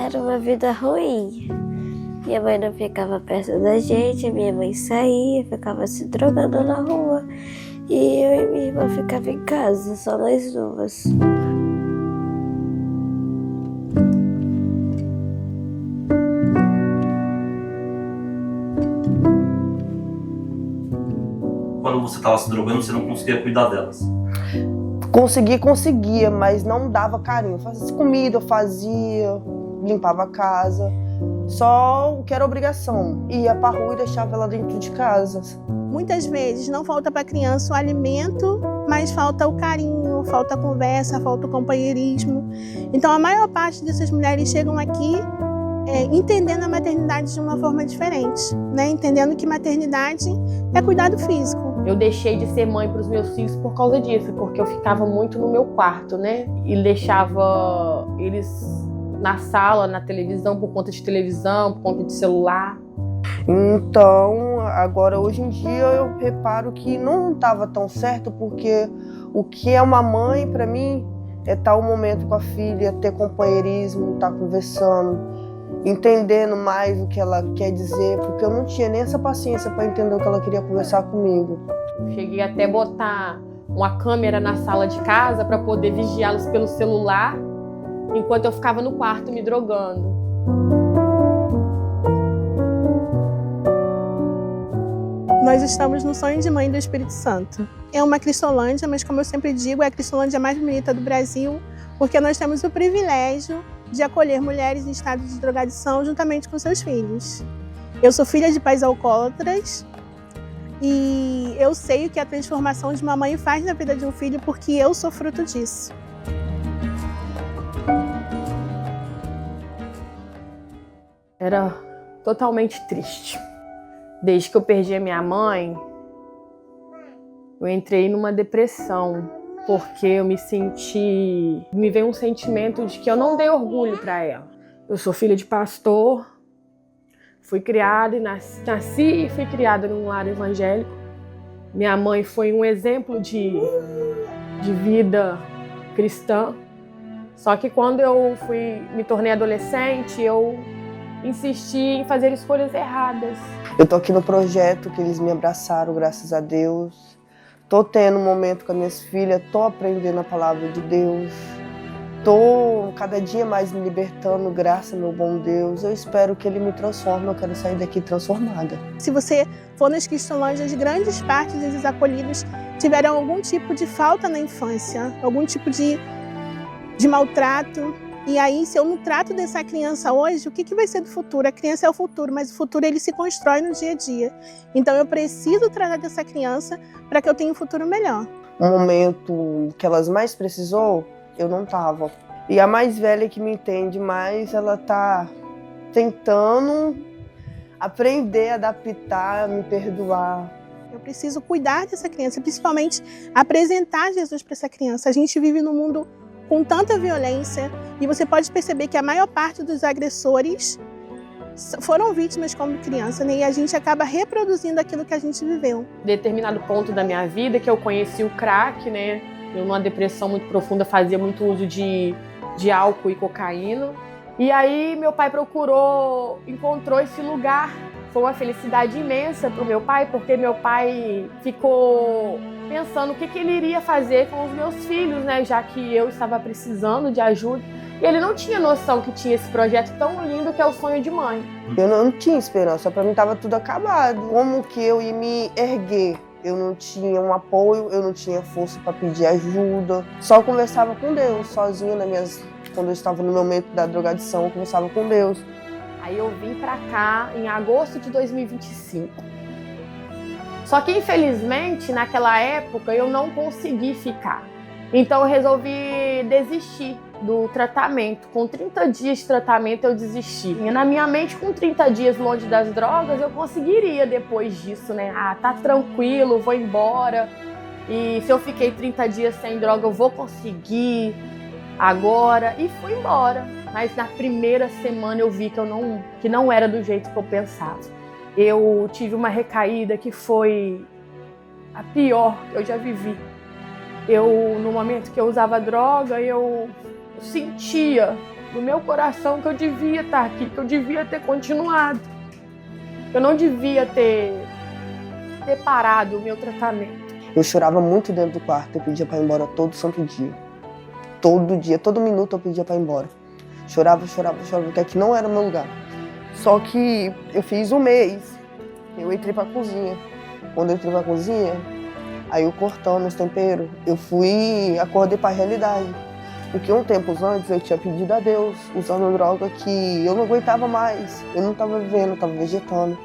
Era uma vida ruim. Minha mãe não ficava perto da gente, minha mãe saía, ficava se drogando na rua. E eu e minha irmã ficava em casa, só nós duas. Quando você estava se drogando, você não conseguia cuidar delas? Conseguia, mas não dava carinho. Fazia comida, eu fazia, limpava a casa. Só o que era obrigação. Ia pra rua e deixava ela dentro de casa. Muitas vezes não falta para a criança o alimento, mas falta o carinho, falta a conversa, falta o companheirismo. Então a maior parte dessas mulheres chegam aqui entendendo a maternidade de uma forma diferente, né? Entendendo que maternidade é cuidado físico. Eu deixei de ser mãe para os meus filhos por causa disso, porque eu ficava muito no meu quarto, né? E deixava eles na sala, na televisão, por conta de televisão, por conta de celular. Então, agora, hoje em dia, eu reparo que não estava tão certo, porque o que é uma mãe, para mim, é estar um momento com a filha, ter companheirismo, estar conversando, entendendo mais o que ela quer dizer, porque eu não tinha nem essa paciência para entender o que ela queria conversar comigo. Cheguei até botar uma câmera na sala de casa para poder vigiá-los pelo celular, enquanto eu ficava no quarto me drogando. Nós estamos no Sonho de Mãe do Espírito Santo. É uma Cristolândia, mas como eu sempre digo, é a Cristolândia mais bonita do Brasil, porque nós temos o privilégio de acolher mulheres em estado de drogadição juntamente com seus filhos. Eu sou filha de pais alcoólatras e eu sei o que a transformação de uma mãe faz na vida de um filho, porque eu sou fruto disso. Era totalmente triste. Desde que eu perdi a minha mãe, eu entrei numa depressão, porque eu me veio um sentimento de que eu não dei orgulho para ela. Eu sou filha de pastor, fui criada e nasci e fui criada num lar evangélico. Minha mãe foi um exemplo de vida cristã. Só que quando eu me tornei adolescente, eu insisti em fazer escolhas erradas. Eu tô aqui no projeto que eles me abraçaram, graças a Deus. Tô tendo um momento com as minhas filhas, tô aprendendo a palavra de Deus. Tô cada dia mais me libertando, graças ao meu bom Deus. Eu espero que Ele me transforme, eu quero sair daqui transformada. Se você for nas Cristolândias, grande parte desses acolhidos tiveram algum tipo de falta na infância, algum tipo de maltrato. E aí, se eu não trato dessa criança hoje, o que vai ser do futuro? A criança é o futuro, mas o futuro ele se constrói no dia a dia. Então eu preciso tratar dessa criança para que eu tenha um futuro melhor. O momento que elas mais precisou, eu não estava. E a mais velha que me entende mais, ela está tentando aprender, adaptar, me perdoar. Eu preciso cuidar dessa criança, principalmente apresentar Jesus para essa criança. A gente vive num mundo com tanta violência, e você pode perceber que a maior parte dos agressores foram vítimas como criança, né? E a gente acaba reproduzindo aquilo que a gente viveu. Determinado ponto da minha vida que eu conheci o crack, né? Eu, numa depressão muito profunda, fazia muito uso de álcool e cocaína. E aí meu pai encontrou esse lugar. Foi uma felicidade imensa para o meu pai, porque meu pai ficou pensando o que ele iria fazer com os meus filhos, né? Já que eu estava precisando de ajuda. E ele não tinha noção que tinha esse projeto tão lindo que é o Sonho de Mãe. Eu não tinha esperança, para mim estava tudo acabado. Como que eu ia me erguer? Eu não tinha um apoio, eu não tinha força para pedir ajuda. Só conversava com Deus, sozinha quando eu estava no momento da drogadição, eu conversava com Deus. Aí eu vim pra cá em agosto de 2025. Só que, infelizmente, naquela época, eu não consegui ficar. Então, eu resolvi desistir do tratamento. Com 30 dias de tratamento, eu desisti. E na minha mente, com 30 dias longe das drogas, eu conseguiria depois disso, né? Ah, tá tranquilo, vou embora. E se eu fiquei 30 dias sem droga, eu vou conseguir agora. E fui embora. Mas na primeira semana eu vi que não era do jeito que eu pensava. Eu tive uma recaída que foi a pior que eu já vivi. No momento que eu usava droga, eu sentia no meu coração que eu devia estar aqui, que eu devia ter continuado. Eu não devia ter parado o meu tratamento. Eu chorava muito dentro do quarto, eu pedia para ir embora todo santo dia. Todo dia, todo minuto eu pedia para ir embora. Chorava, porque aqui não era o meu lugar. Só que eu fiz um mês, eu entrei pra cozinha. Quando eu entrei pra cozinha, aí eu cortando os temperos, acordei pra realidade. Porque um tempo antes eu tinha pedido a Deus, usando droga que eu não aguentava mais. Eu não estava vivendo, eu estava vegetando.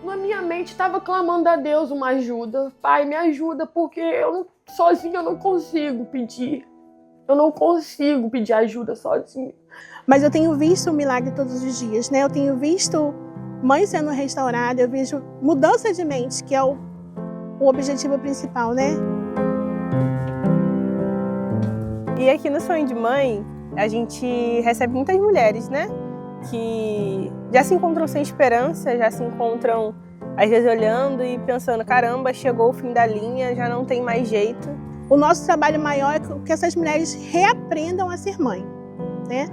Na minha mente estava clamando a Deus uma ajuda. Pai, me ajuda, porque sozinha eu não consigo pedir. Eu não consigo pedir ajuda sozinha. Mas eu tenho visto o milagre todos os dias, né? Eu tenho visto mãe sendo restaurada, eu vejo mudança de mente, que é o objetivo principal, né? E aqui no Sonho de Mãe, a gente recebe muitas mulheres, né? Que já se encontram sem esperança, já se encontram, às vezes, olhando e pensando, caramba, chegou o fim da linha, já não tem mais jeito. O nosso trabalho maior é que essas mulheres reaprendam a ser mãe, né?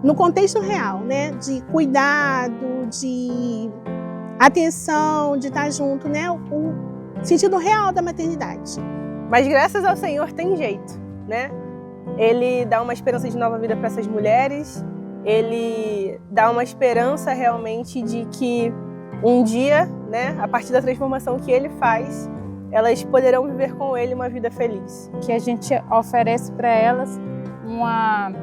No contexto real, né? De cuidado, de atenção, de estar junto, né? O sentido real da maternidade. Mas graças ao Senhor tem jeito, né? Ele dá uma esperança de nova vida para essas mulheres, ele dá uma esperança realmente de que um dia, né, a partir da transformação que ele faz, elas poderão viver com ele uma vida feliz. Que a gente oferece para elas uma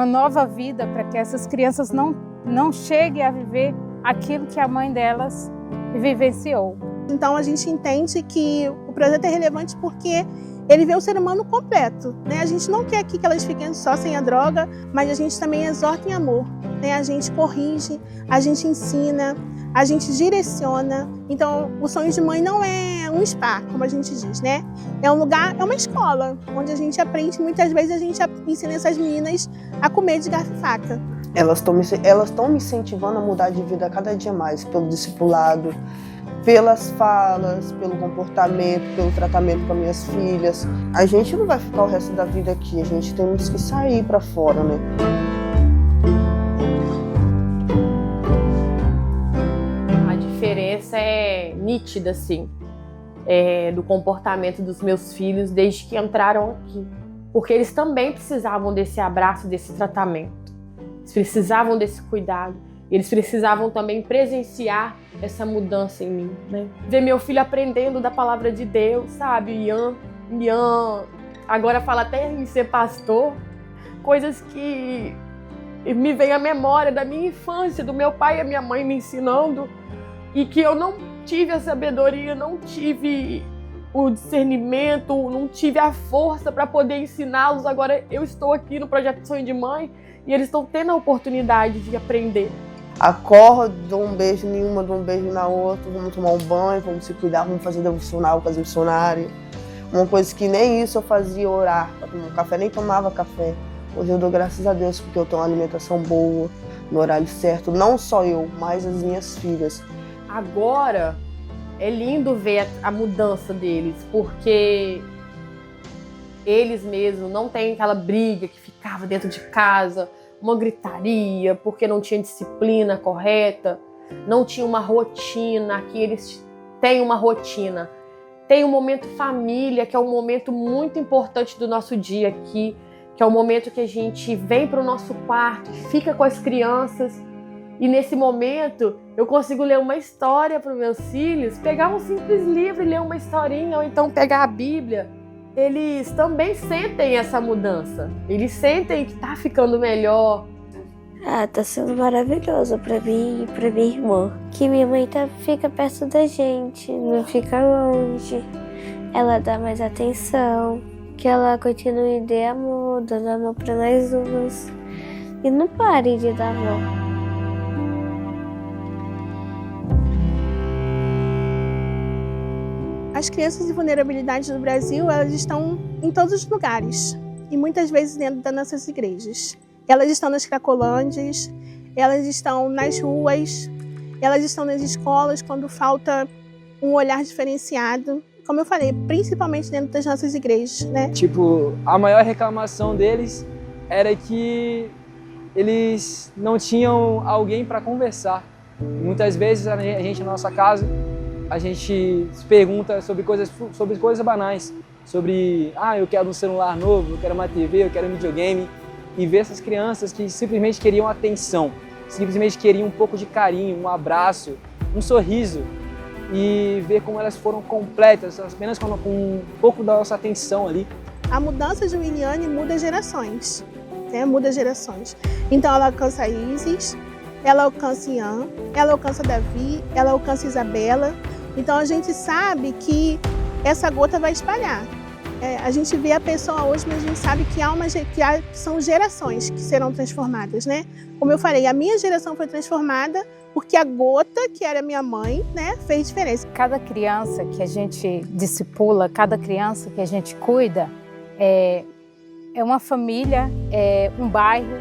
nova vida, para que essas crianças não cheguem a viver aquilo que a mãe delas vivenciou. Então a gente entende que o projeto é relevante porque ele vê o ser humano completo, né? A gente não quer aqui que elas fiquem só sem a droga, mas a gente também exorta em amor, né? A gente corrige, a gente ensina, a gente direciona. Então o Sonho de Mãe não é um spa, como a gente diz, né? É um lugar, é uma escola, onde a gente aprende, muitas vezes a gente ensina essas meninas a comer de garfo e faca. Elas estão me incentivando a mudar de vida a cada dia mais, pelo discipulado, pelas falas, pelo comportamento, pelo tratamento com as minhas filhas. A gente não vai ficar o resto da vida aqui, a gente tem que sair para fora, né? A diferença é nítida, assim, do comportamento dos meus filhos desde que entraram aqui. Porque eles também precisavam desse abraço, desse tratamento. Eles precisavam desse cuidado. Eles precisavam também presenciar essa mudança em mim, né? Ver meu filho aprendendo da palavra de Deus, sabe? Ian agora fala até em ser pastor. Coisas que me vêm à memória da minha infância, do meu pai e a minha mãe me ensinando. E que eu não tive a sabedoria, não tive o discernimento, não tive a força para poder ensiná-los. Agora eu estou aqui no Projeto Sonho de Mãe e eles estão tendo a oportunidade de aprender. Acordo, dou um beijo em uma, dou um beijo na outra, vamos tomar um banho, vamos se cuidar, vamos fazer devocional com as missionárias. Uma coisa que nem isso eu fazia, orar para tomar um café, nem tomava café. Hoje eu dou graças a Deus porque eu tenho uma alimentação boa, no horário certo, não só eu, mas as minhas filhas. Agora é lindo ver a mudança deles, porque eles mesmos não têm aquela briga que ficava dentro de casa, uma gritaria, porque não tinha disciplina correta, não tinha uma rotina. Aqui eles têm uma rotina. Tem um momento família, que é um momento muito importante do nosso dia aqui, que é o momento que a gente vem para o nosso quarto, fica com as crianças, e nesse momento eu consigo ler uma história para os meus filhos, pegar um simples livro e ler uma historinha, ou então pegar a Bíblia. Eles também sentem essa mudança. Eles sentem que tá ficando melhor. Tá sendo maravilhoso pra mim e pra minha irmã. Que minha mãe fica perto da gente, não fica longe. Ela dá mais atenção. Que ela continue e dê amor, dando amor pra nós duas. E não pare de dar amor. As crianças em vulnerabilidade no Brasil, elas estão em todos os lugares e muitas vezes dentro das nossas igrejas. Elas estão nas cracolândias, elas estão nas ruas, elas estão nas escolas quando falta um olhar diferenciado. Como eu falei, principalmente dentro das nossas igrejas, né? Tipo, a maior reclamação deles era que eles não tinham alguém para conversar. Muitas vezes a gente na nossa casa, a gente se pergunta sobre coisas banais, sobre eu quero um celular novo, eu quero uma TV, eu quero um videogame, e ver essas crianças que simplesmente queriam atenção, simplesmente queriam um pouco de carinho, um abraço, um sorriso, e ver como elas foram completas, apenas com um pouco da nossa atenção ali. A mudança de Williane muda gerações, né? Muda gerações. Então ela alcança a Isis, ela alcança Ian, ela alcança Davi, ela alcança Isabela. Então a gente sabe que essa gota vai espalhar. A gente vê a pessoa hoje, mas a gente sabe que são gerações que serão transformadas, né? Como eu falei, a minha geração foi transformada porque a gota, que era minha mãe, né, fez diferença. Cada criança que a gente discipula, cada criança que a gente cuida, é uma família, é um bairro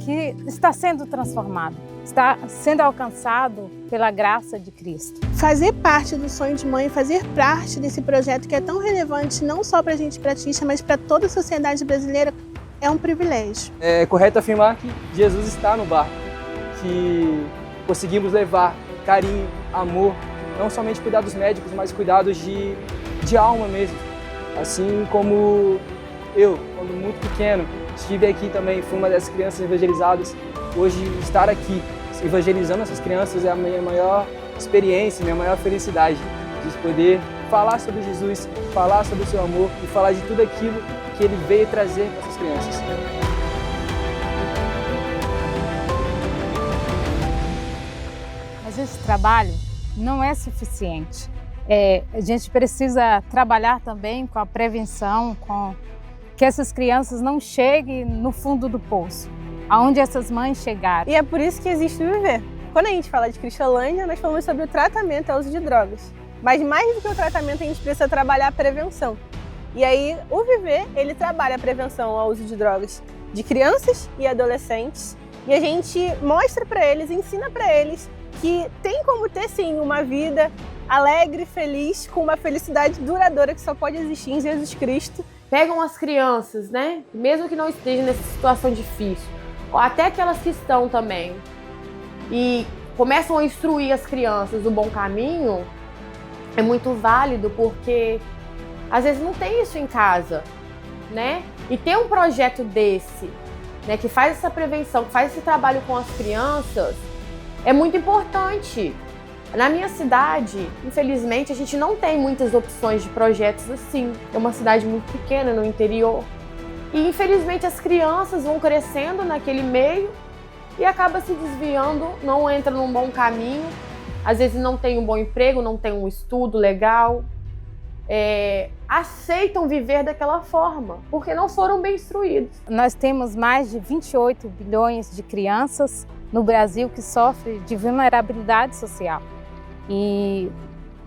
que está sendo transformado, está sendo alcançado pela graça de Cristo. Fazer parte do sonho de mãe, fazer parte desse projeto que é tão relevante não só para a gente batista, mas para toda a sociedade brasileira, é um privilégio. É correto afirmar que Jesus está no barco, que conseguimos levar carinho, amor, não somente cuidados médicos, mas cuidados de alma mesmo. Assim como eu, quando muito pequeno, estive aqui também, fui uma dessas crianças evangelizadas. Hoje, estar aqui evangelizando essas crianças é a minha maior experiência, minha maior felicidade, de poder falar sobre Jesus, falar sobre o seu amor e falar de tudo aquilo que ele veio trazer para essas crianças. Mas esse trabalho não é suficiente. A gente precisa trabalhar também com a prevenção, com que essas crianças não cheguem no fundo do poço, aonde essas mães chegaram. E é por isso que existe o Viver. Quando a gente fala de Cristolândia, nós falamos sobre o tratamento ao uso de drogas. Mas mais do que o tratamento, a gente precisa trabalhar a prevenção. E aí, o Viver, ele trabalha a prevenção ao uso de drogas de crianças e adolescentes. E a gente mostra para eles, ensina para eles que tem como ter, sim, uma vida alegre, feliz, com uma felicidade duradoura que só pode existir em Jesus Cristo. Pegam as crianças, né? Mesmo que não estejam nessa situação difícil, ou até aquelas que estão também, e começam a instruir as crianças do bom caminho, é muito válido, porque às vezes não tem isso em casa, né? E ter um projeto desse, né, que faz essa prevenção, que faz esse trabalho com as crianças, é muito importante. Na minha cidade, infelizmente, a gente não tem muitas opções de projetos assim. É uma cidade muito pequena no interior. E, infelizmente, as crianças vão crescendo naquele meio e acaba se desviando, não entra num bom caminho. Às vezes não tem um bom emprego, não tem um estudo legal. Aceitam viver daquela forma, porque não foram bem instruídos. Nós temos mais de 28 bilhões de crianças no Brasil que sofrem de vulnerabilidade social. E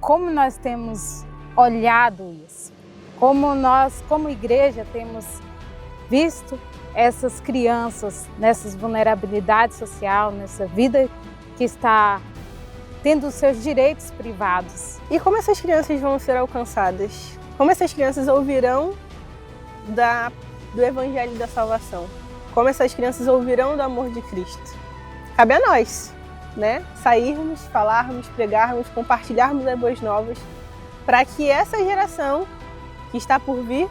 como nós temos olhado isso, como nós, como igreja, temos visto essas crianças nessas vulnerabilidades social, nessa vida que está tendo os seus direitos privados. E como essas crianças vão ser alcançadas? Como essas crianças ouvirão do Evangelho da Salvação? Como essas crianças ouvirão do amor de Cristo? Cabe a nós, né? Sairmos, falarmos, pregarmos, compartilharmos as boas novas, para que essa geração que está por vir,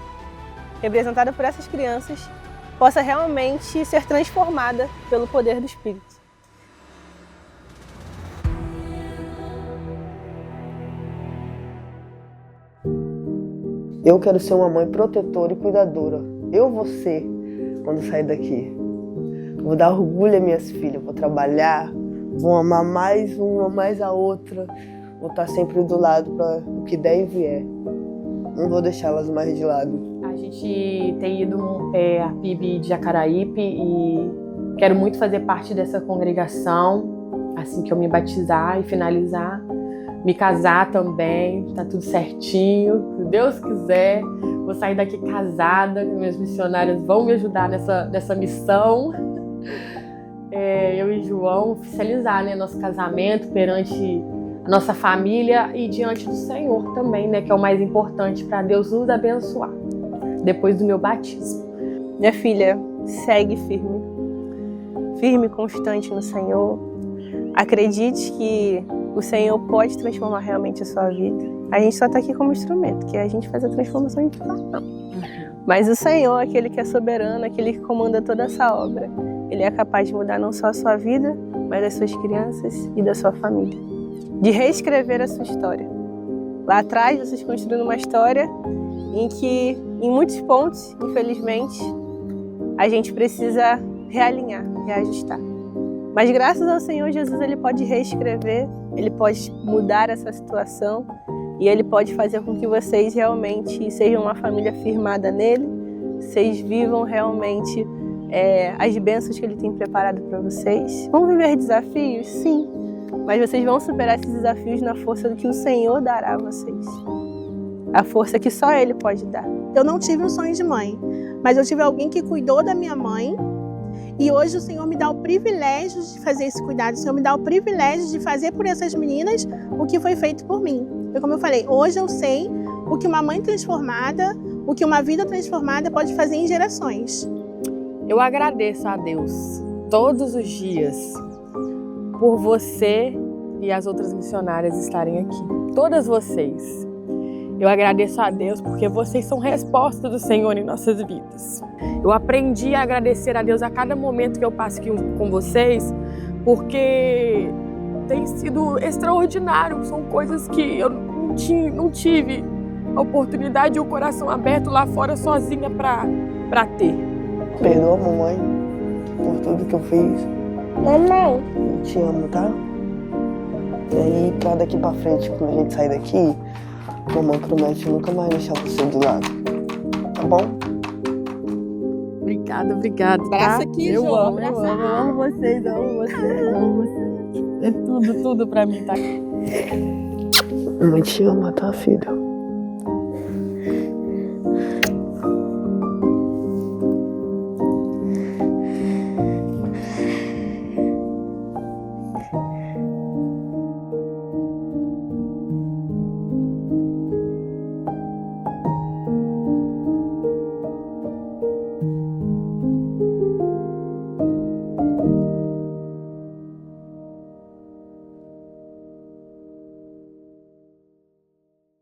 representada por essas crianças, possa realmente ser transformada pelo poder do Espírito. Eu quero ser uma mãe protetora e cuidadora. Eu vou ser quando sair daqui. Vou dar orgulho às minhas filhas, vou trabalhar, vou amar mais uma, mais a outra. Vou estar sempre do lado para o que der e vier. Não vou deixá-las mais de lado. A gente tem ido a PIB de Jacaraípe e quero muito fazer parte dessa congregação, assim que eu me batizar e finalizar. Me casar também, tá tudo certinho, se Deus quiser. Vou sair daqui casada, minhas missionárias vão me ajudar nessa missão. Eu e João oficializar, né, nosso casamento perante a nossa família e diante do Senhor também, né, que é o mais importante para Deus nos abençoar depois do meu batismo. Minha filha, segue firme, firme e constante no Senhor. Acredite que o Senhor pode transformar realmente a sua vida. A gente só está aqui como instrumento, que a gente faz a transformação de fato. Mas o Senhor, aquele que é soberano, aquele que comanda toda essa obra, Ele é capaz de mudar não só a sua vida, mas as suas crianças e da sua família. De reescrever a sua história. Lá atrás, vocês construíram uma história em que, em muitos pontos, infelizmente, a gente precisa realinhar, reajustar. Mas graças ao Senhor Jesus, Ele pode reescrever, Ele pode mudar essa situação e Ele pode fazer com que vocês realmente sejam uma família firmada nele, vocês vivam realmente as bênçãos que Ele tem preparado para vocês. Vão viver desafios? Sim, mas vocês vão superar esses desafios na força do que o Senhor dará a vocês. A força que só Ele pode dar. Eu não tive um sonho de mãe, mas eu tive alguém que cuidou da minha mãe. E hoje o Senhor me dá o privilégio de fazer esse cuidado. O Senhor me dá o privilégio de fazer por essas meninas o que foi feito por mim. Foi como eu falei, hoje eu sei o que uma mãe transformada, o que uma vida transformada pode fazer em gerações. Eu agradeço a Deus todos os dias por você e as outras missionárias estarem aqui. Todas vocês. Eu agradeço a Deus porque vocês são resposta do Senhor em nossas vidas. Eu aprendi a agradecer a Deus a cada momento que eu passo aqui com vocês, porque tem sido extraordinário. São coisas que eu não tive a oportunidade e o coração aberto lá fora sozinha para ter. Perdoa a mamãe por tudo que eu fiz. Mamãe. Eu te amo, tá? E aí, pra daqui pra frente, quando a gente sair daqui, mamãe promete nunca mais deixar você de lado. Tá bom? Obrigada. Abraça aqui, eu Jô. amo vocês, amo vocês. É tudo pra mim, tá? Mamãe te ama, tá, filho?